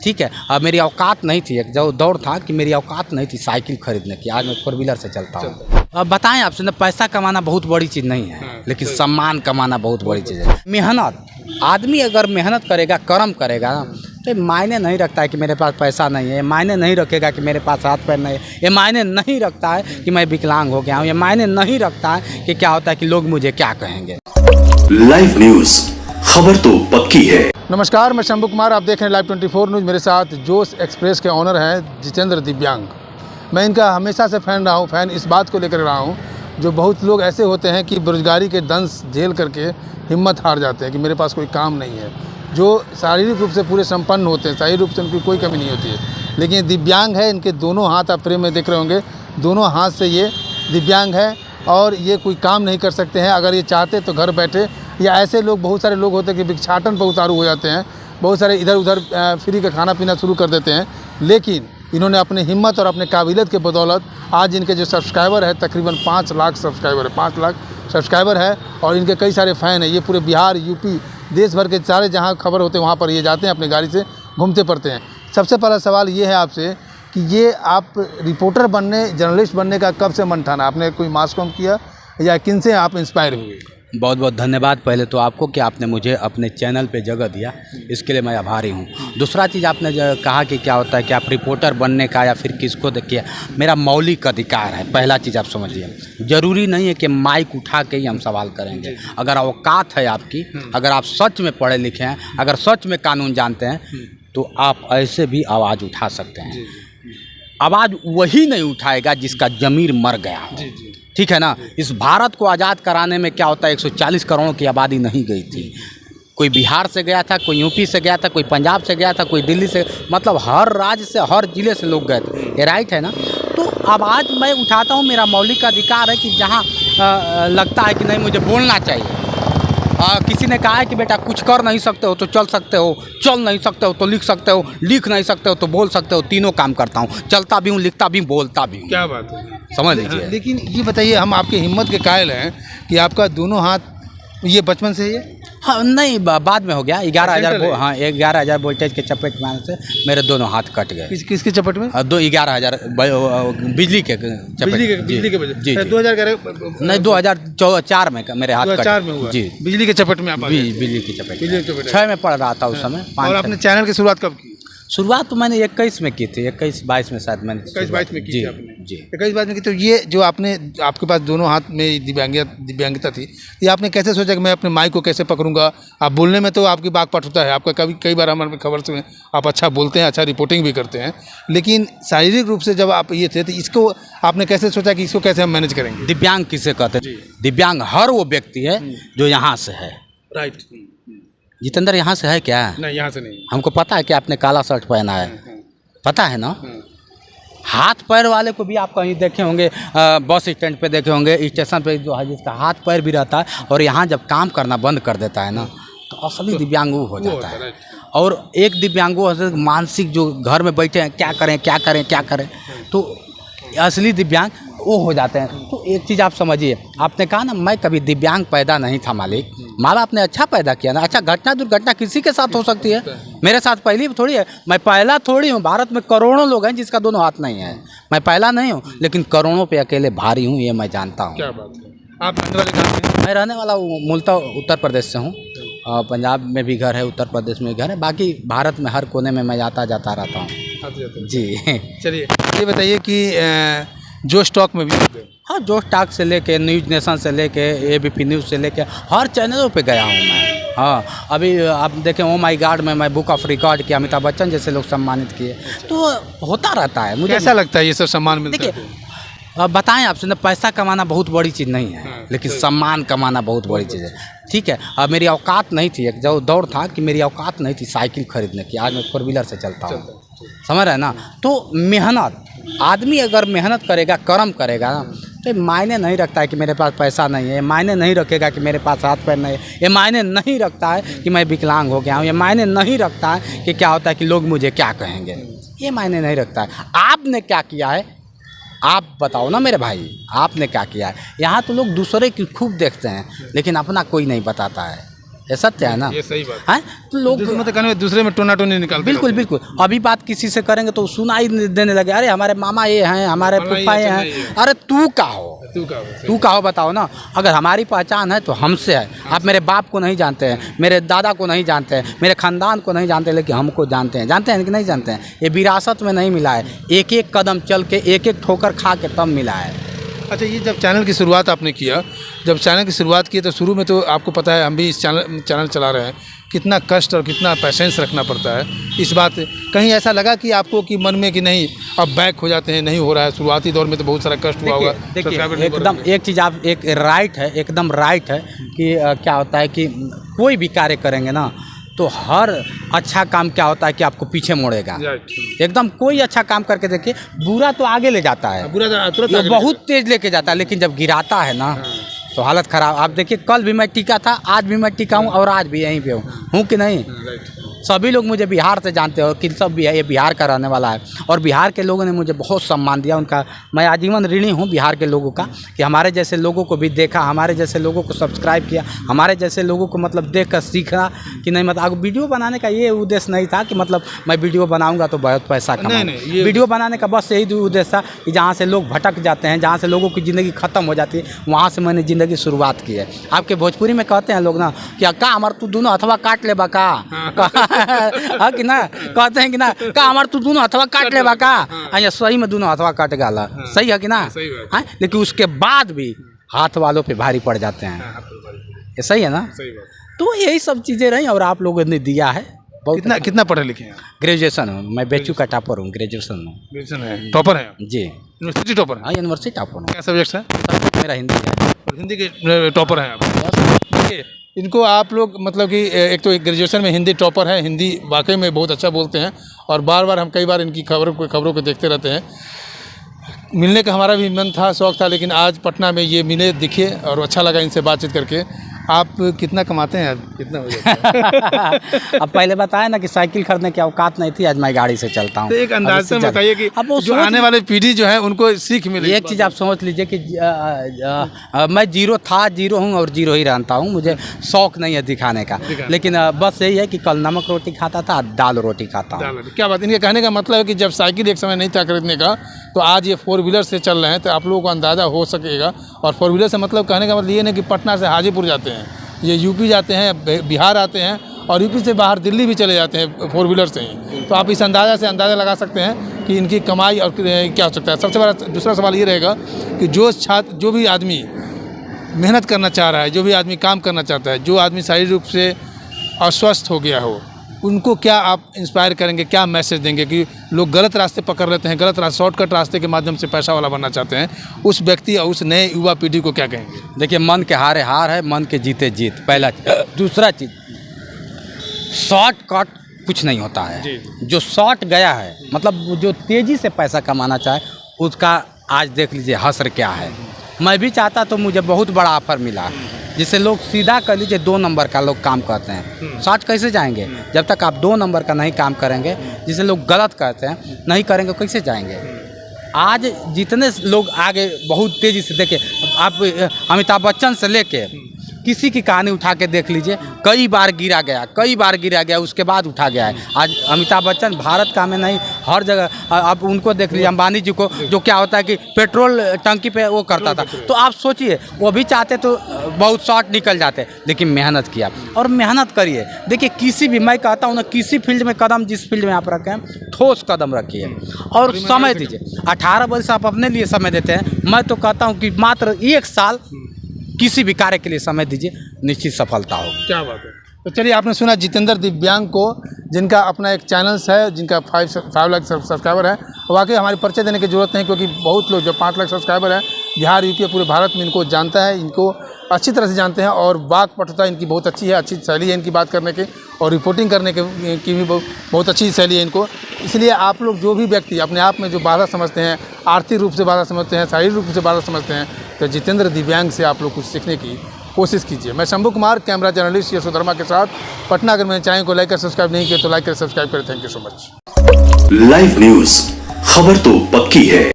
ठीक है। अब मेरी औकात नहीं थी, एक जो दौर था कि मेरी औकात नहीं थी साइकिल खरीदने की, आज मैं 4 व्हीलर से चलता हूँ। अब बताएं आपसे ना, पैसा कमाना बहुत बड़ी चीज़ नहीं है, लेकिन सम्मान कमाना बहुत बड़ी चीज़ है। मेहनत, आदमी अगर मेहनत करेगा, कर्म करेगा ना, तो ये मायने नहीं रखता है कि मेरे पास पैसा नहीं है, ये मायने नहीं रखेगा कि मेरे पास हाथ पैर नहीं है, ये मायने नहीं रखता है कि मैं विकलांग हो गया हूँ, ये मायने नहीं रखता है कि क्या होता है कि लोग मुझे क्या कहेंगे। लाइव न्यूज, खबर तो पक्की है। नमस्कार, मैं शंभू कुमार, आप देख रहे हैं लाइव 24 न्यूज़। मेरे साथ जोश एक्सप्रेस के ऑनर हैं जितेंद्र दिव्यांग। मैं इनका हमेशा से फ़ैन रहा हूँ। फ़ैन इस बात को लेकर रहा हूँ, जो बहुत लोग ऐसे होते हैं कि बेरोजगारी के दंश झेल करके हिम्मत हार जाते हैं कि मेरे पास कोई काम नहीं है, जो शारीरिक रूप से पूरे संपन्न होते हैं, शारीरिक रूप से उनकी कोई कमी नहीं होती है, लेकिन दिव्यांग है। इनके दोनों हाथ आप फ्रेम में देख रहे होंगे, दोनों हाथ से ये दिव्यांग है और ये कोई काम नहीं कर सकते हैं। अगर ये चाहते तो घर बैठे, या ऐसे लोग, बहुत सारे लोग होते हैं कि भिक्षाटन पर उतारू हो जाते हैं, बहुत सारे इधर उधर फ्री का खाना पीना शुरू कर देते हैं, लेकिन इन्होंने अपनी हिम्मत और अपने काबिलियत के बदौलत आज इनके जो सब्सक्राइबर है, तकरीबन 5 लाख सब्सक्राइबर है, 5 लाख सब्सक्राइबर है, और इनके कई सारे फ़ैन हैं। ये पूरे बिहार, यूपी, देश भर के सारे जहाँ खबर होते हैं वहाँ पर ये जाते हैं, अपनी गाड़ी से घूमते फिरते हैं। सबसे पहला सवाल ये है आपसे कि ये आप रिपोर्टर बनने, जर्नलिस्ट बनने का कब से मन ठाना? आपने कोई मास कॉम किया या किन से आप इंस्पायर हुए? बहुत बहुत धन्यवाद पहले तो आपको कि आपने मुझे अपने चैनल पे जगह दिया, इसके लिए मैं आभारी हूँ। दूसरा चीज़, आपने कहा कि क्या होता है कि आप रिपोर्टर बनने का या फिर किसको देखिए, मेरा मौलिक अधिकार है। पहला चीज़ आप समझिए, ज़रूरी नहीं है कि माइक उठा के ही हम सवाल करेंगे। अगर औकात है आपकी, अगर आप सच में पढ़े लिखे हैं, अगर सच में कानून जानते हैं, तो आप ऐसे भी आवाज़ उठा सकते हैं। आवाज़ वही नहीं उठाएगा जिसका ज़मीर मर गया हो, ठीक है ना। इस भारत को आज़ाद कराने में क्या होता है, 140 करोड़ की आबादी नहीं गई थी। कोई बिहार से गया था, कोई यूपी से गया था, कोई पंजाब से गया था, कोई दिल्ली से, मतलब हर राज्य से, हर ज़िले से लोग गए थे। ये राइट है ना। तो आवाज़ मैं उठाता हूँ, मेरा मौलिक अधिकार है कि जहाँ लगता है कि नहीं मुझे बोलना चाहिए। किसी ने कहा है कि बेटा कुछ कर नहीं सकते हो तो चल सकते हो, चल नहीं सकते हो तो लिख सकते हो, लिख नहीं सकते हो तो बोल सकते हो। तीनों काम करता हूँ, चलता भी हूँ, लिखता भी हूँ, बोलता भी हूँ। क्या बात है, समझ लीजिए। लेकिन ये बताइए, हम आपकी हिम्मत के कायल हैं कि आपका दोनों हाथ, ये बचपन से ही है? हाँ नहीं, बाद में हो गया। 11,000 हाँ 11,000 वोल्टेज के चपेट में आने से मेरे दोनों हाथ कट गए। किसके चपेट में? 11,000 बिजली के चपेट। बिजली के वजह जी, 2011 नहीं 2004 में मेरे हाथ कट। 2004 में हुआ जी, बिजली के चपेट में आप आ गए। बिजली की चपेट। बिजली के चपेट 6 में पढ़ रहा था उस समय। और आपने चैनल की शुरुआत कब की? शुरुआत तो मैंने 21 में की थी, 21-22 में शायद मैंने 21-22 में की थी आपने? जी 21-22 में की। तो ये जो आपने, आपके पास दोनों हाथ में दिव्यांगता थी, ये आपने कैसे सोचा कि मैं अपने माइक को कैसे पकड़ूंगा? आप बोलने में तो आपकी बाकपटुता है, आपका कई बार हमारे खबर सुने, आप अच्छा बोलते हैं, अच्छा रिपोर्टिंग भी करते हैं, लेकिन शारीरिक रूप से जब आप ये थे तो इसको आपने कैसे सोचा कि इसको कैसे हम मैनेज करेंगे? दिव्यांग किसे कहते हैं? दिव्यांग हर वो व्यक्ति है जो यहाँ से है। राइट। जितेंद्र यहाँ से है क्या? नहीं, यहाँ से नहीं। हमको पता है कि आपने काला शर्ट पहना है, पता है ना। हाथ पैर वाले को भी आप कहीं देखे होंगे, बस स्टैंड पे देखे होंगे, स्टेशन पे, जो है जिसका हाथ पैर भी रहता है और यहाँ जब काम करना बंद कर देता है ना, तो असली दिव्यांगो हो जाता है। और एक दिव्यांगो मानसिक, जो घर में बैठे हैं, क्या करें क्या करें क्या करें, तो असली दिव्यांग वो हो जाते हैं। तो एक चीज़ आप समझिए, आपने कहा ना मैं कभी दिव्यांग पैदा नहीं था मालिक, माँ बाप ने अच्छा पैदा किया ना। अच्छा, घटना दुर्घटना किसी के साथ हो सकती है, मेरे साथ पहली थोड़ी है, मैं पहला थोड़ी हूँ। भारत में करोड़ों लोग हैं जिसका दोनों हाथ नहीं है, मैं पहला नहीं हूँ, लेकिन करोड़ों पे अकेले भारी हूँ, ये मैं जानता हूँ। क्या बात है। आप रहने वाले कहाँ से? मैं रहने वाला मूलतः उत्तर प्रदेश से हूँ, पंजाब में भी घर है, उत्तर प्रदेश में भी घर है, बाकी भारत में हर कोने में मैं आता जाता रहता हूँ जी। चलिए ये बताइए कि जो स्टॉक में भी, हाँ, जो स्टॉक से लेके, न्यूज़ नेशन से लेके, एबीपी न्यूज़ से लेके हर चैनलों पे गया हूँ मैं। हाँ, अभी आप देखें ओ माई गॉड में मैं बुक ऑफ रिकॉर्ड किया, अमिताभ बच्चन जैसे लोग सम्मानित किए, तो होता रहता है। मुझे कैसा लगता है ये सब सम्मान मिलता है? देखिए, अब बताएं आपसे ना, पैसा कमाना बहुत बड़ी चीज़ नहीं है, लेकिन सम्मान कमाना बहुत बड़ी चीज़ है, ठीक है। अब मेरी औकात नहीं थी, एक जो दौर था कि मेरी औकात नहीं थी साइकिल खरीदने की, आज मैं 4 व्हीलर से चलता हूँ, समझ रहे हैं ना। तो मेहनत, आदमी अगर मेहनत करेगा, कर्म करेगा ना, तो ये मायने नहीं रखता है कि मेरे पास पैसा नहीं है, ये मायने नहीं रखेगा कि मेरे पास हाथ पैर नहीं है, ये मायने नहीं रखता है कि मैं विकलांग हो गया हूँ, ये मायने नहीं रखता है कि क्या होता है कि लोग मुझे क्या कहेंगे, ये मायने नहीं रखता है। आपने क्या किया है, आप बताओ ना मेरे भाई, आपने क्या किया है? यहाँ तो लोग दूसरे की खूब देखते हैं, लेकिन अपना कोई नहीं बताता है। ये सत्य है ना। ये सही बात है तो लोग मतलब कहने में दूसरे में टोना टोनी निकालते बिल्कुल रहते हैं। बिल्कुल अभी बात किसी से करेंगे तो सुनाई देने लगे, अरे हमारे मामा ये हैं, हमारे फलाना पप्पा ये, ये चलना हैं। ये है। अरे तू का हो, तू तू का हो बताओ ना। अगर हमारी पहचान है तो हमसे है। आप मेरे बाप को नहीं जानते हैं, मेरे दादा को नहीं जानते हैं, मेरे खानदान को नहीं जानते, लेकिन हमको जानते हैं। जानते हैं कि नहीं जानते हैं? ये विरासत में नहीं मिला है, एक एक कदम चल के एक एक ठोकर खा के तब मिला है। अच्छा, ये जब चैनल की शुरुआत आपने किया, जब चैनल की शुरुआत की तो शुरू में तो आपको पता है, हम भी इस चैनल चला रहे हैं, कितना कष्ट और कितना पेशेंस रखना पड़ता है। इस बात कहीं ऐसा लगा कि आपको कि मन में कि नहीं अब बैक हो जाते हैं, नहीं हो रहा है? शुरुआती दौर में तो बहुत सारा कष्ट हुआ होगा। देखिए एकदम एक चीज़ आप एक राइट है, एकदम राइट है कि क्या होता है कि कोई भी कार्य करेंगे ना तो हर अच्छा काम क्या होता है कि आपको पीछे मोड़ेगा। एकदम कोई अच्छा काम करके देखिए, बुरा तो आगे ले जाता है, बुरा तुरंत ये आगे बहुत तेज लेके जाता है, लेकिन जब गिराता है ना तो हालत ख़राब। आप देखिए कल भी मैं टीका था, आज भी मैं टीका हूँ और आज भी यहीं पे हूँ कि नहीं। सभी लोग मुझे बिहार से जानते हो कि सब भी है, ये बिहार का रहने वाला है। और बिहार के लोगों ने मुझे बहुत सम्मान दिया, उनका मैं आजीवन ऋणी हूँ बिहार के लोगों का, कि हमारे जैसे लोगों को भी देखा, हमारे जैसे लोगों को सब्सक्राइब किया, हमारे जैसे लोगों को मतलब देख कर सीखा कि नहीं। मतलब वीडियो बनाने का ये उद्देश्य नहीं था कि मतलब मैं वीडियो बनाऊँगा तो बहुत पैसा कमाऊँगा। वीडियो बनाने का बस यही उद्देश्य था कि जहाँ से लोग भटक जाते हैं, जहाँ से लोगों की ज़िंदगी ख़त्म हो जाती है, वहाँ से मैंने ज़िंदगी शुरुआत की है। आपके भोजपुरी में कहते हैं लोग ना कि का हमार तू दोनों अथवा काट ले बा का हाँ कि ना, कहते हैं कि ना का हमार तू दोनों हथवा काट ले बा का। या सही में दोनों हथवा काट गाला, सही है कि ना। हाँ, लेकिन उसके बाद भी हाथ वालों पे भारी पड़ जाते हैं, ये सही है ना। तो यही सब चीज़ें रही और आप लोगों ने दिया है। कितना पढ़े लिखे हैं? ग्रेजुएशन हूँ मैं, बेचू का टॉपर हूँ, ग्रेजुएशन हूँ। ग्रेजुएशन है, टॉपर है जी, यूनिवर्सिटी टॉपर? हाँ यूनिवर्सिटी टॉपर हूँ। क्या सब्जेक्ट है? मेरा हिंदी है। और हिंदी के टॉपर हैं आप? देखिए इनको आप लोग मतलब कि एक तो ग्रेजुएशन में हिंदी टॉपर है, हिंदी वाकई में बहुत अच्छा बोलते हैं और बार बार हम कई बार इनकी खबरों को देखते रहते हैं। मिलने का हमारा भी मन था, शौक़ था, लेकिन आज पटना में ये मिले, दिखे और अच्छा लगा इनसे बातचीत करके। आप कितना कमाते हैं? कितना हो जाता है? अब पहले बताया ना कि साइकिल खरीदने की औकात नहीं थी, आज मैं गाड़ी से चलता हूँ। तो एक अंदाज से बताइए कि अब वो जो आने वाले पीढ़ी जो है उनको सीख मिले। एक चीज़ आप समझ लीजिए कि मैं जीरो था, जीरो हूँ और जीरो ही रहता हूँ। मुझे शौक़ नहीं है दिखाने का, लेकिन बस यही है कि कल नमक रोटी खाता था, दाल रोटी खाता हूँ। क्या बात, इनके कहने का मतलब है कि जब साइकिल एक समय नहीं था खरीदने का तो आज ये 4 व्हीलर से चल रहे हैं, तो आप लोगों को अंदाज़ा हो सकेगा। और 4 व्हीलर से मतलब कहने का मतलब ये नहीं कि पटना से हाजीपुर जाते हैं, ये यूपी जाते हैं, बिहार आते हैं और यूपी से बाहर दिल्ली भी चले जाते हैं 4 व्हीलर से ही। तो आप इस अंदाज़ा लगा सकते हैं कि इनकी कमाई और क्या हो सकता है। सबसे बड़ा दूसरा सवाल ये रहेगा कि जो भी आदमी मेहनत करना चाह रहा है, जो भी आदमी काम करना चाहता है, जो आदमी शारीरिक रूप से अस्वस्थ हो गया हो, उनको क्या आप इंस्पायर करेंगे, क्या मैसेज देंगे कि लोग गलत रास्ते पकड़ लेते हैं, गलत शॉर्टकट रास्ते के माध्यम से पैसा वाला बनना चाहते हैं, उस व्यक्ति और उस नए युवा पीढ़ी को क्या कहेंगे? देखिए, मन के हारे हार है, मन के जीते जीत, पहला चीज़। दूसरा चीज़, शॉर्टकट कुछ नहीं होता है। जो शॉर्ट गया है, मतलब जो तेज़ी से पैसा कमाना चाहे, उसका आज देख लीजिए हश्र क्या है। मैं भी चाहता तो मुझे बहुत बड़ा ऑफर मिला, जिससे लोग सीधा कर लीजिए 2 नंबर का लोग काम करते हैं। शॉर्ट कैसे जाएंगे जब तक आप 2 नंबर का नहीं काम करेंगे, जिसे लोग गलत करते हैं, नहीं करेंगे, कैसे जाएंगे। आज जितने लोग आगे बहुत तेज़ी से, देखिए आप अमिताभ बच्चन से लेके किसी की कहानी उठा के देख लीजिए, कई बार गिरा गया, उसके बाद उठा गया है। आज अमिताभ बच्चन भारत का में नहीं, हर जगह आप उनको देख लीजिए, अंबानी जी को, जो क्या होता है कि पेट्रोल टंकी पे वो करता था। तो आप सोचिए, वो भी चाहते तो बहुत शॉर्ट निकल जाते, लेकिन मेहनत किया और मेहनत करिए। देखिए, किसी भी, मैं कहता हूँ ना, किसी फील्ड में कदम, जिस फील्ड में आप रखें, ठोस कदम रखिए और समय दीजिए। 18 वर्ष आप अपने लिए समय देते हैं, मैं तो कहता हूँ कि मात्र 1 साल किसी भी कार्य के लिए समय दीजिए, निश्चित सफलता होगी। क्या बात है। तो चलिए, आपने सुना जितेंद्र दिव्यांग को, जिनका अपना एक चैनल्स है, जिनका 5 लाख सब्सक्राइबर है। वाकई हमारी परिचय देने की ज़रूरत नहीं, क्योंकि बहुत लोग, जो 5 लाख सब्सक्राइबर है, बिहार, यूपी, पूरे भारत में इनको जानता है, इनको अच्छी तरह से जानते हैं और वाक्पटुता इनकी बहुत अच्छी है, अच्छी शैली है इनकी बात करने की और रिपोर्टिंग करने की भी बहुत अच्छी शैली है इनको। इसलिए आप लोग, जो भी व्यक्ति अपने आप में जो बाधा समझते हैं, आर्थिक रूप से बाधा समझते हैं, शारीरिक रूप से बाधा समझते हैं, तो जितेंद्र दिव्यांग से आप लोग कुछ सीखने की कोशिश कीजिए। मैं शंभू कुमार, कैमरा जर्नलिस्ट यशोधर्मा के साथ, पटना। अगर मेरे चैनल को लाइक और सब्सक्राइब नहीं किया तो लाइक कर सब्सक्राइब करें। Thank you so much. Live news, खबर तो पक्की है।